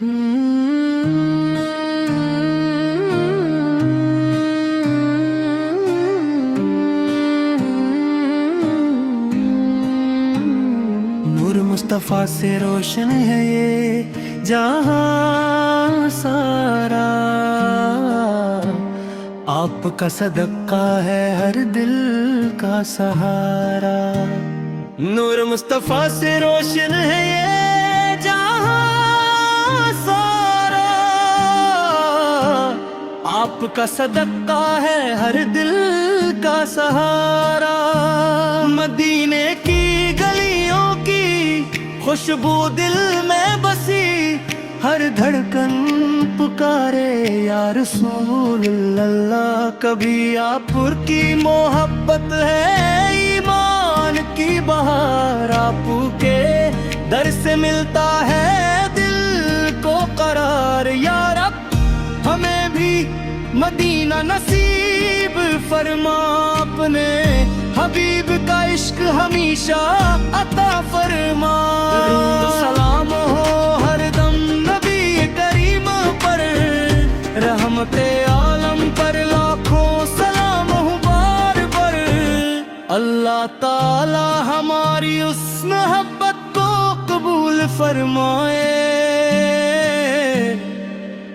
نور مصطفیٰ سے روشن ہے یہ جہاں سارا، آپ کا صدقہ ہے ہر دل کا سہارا۔ نور مصطفیٰ سے روشن ہے یہ جہاں سارا، آپ کا صدقہ ہے ہر دل کا سہارا۔ مدینے کی گلیوں کی خوشبو دل میں بسی، ہر دھڑکن پکارے یا رسول اللہ۔ کبھی آپ کی محبت ہے ایمان کی بہار، آپ کے در سے ملتا ہے دل کو قرار۔ یا رب ہمیں بھی مدینہ نصیب فرما، اپنے حبیب کا عشق ہمیشہ عطا فرما۔ سلام ہو ہر دم نبی کریم پر، رحمت عالم پر لاکھوں سلام ہو بار بار۔ اللہ تعالی ہماری اس محبت کو قبول فرمائے،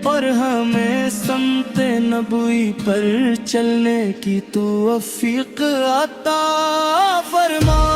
اور ہمیں سمت نبوی پر چلنے کی توفیق عطا فرمائے۔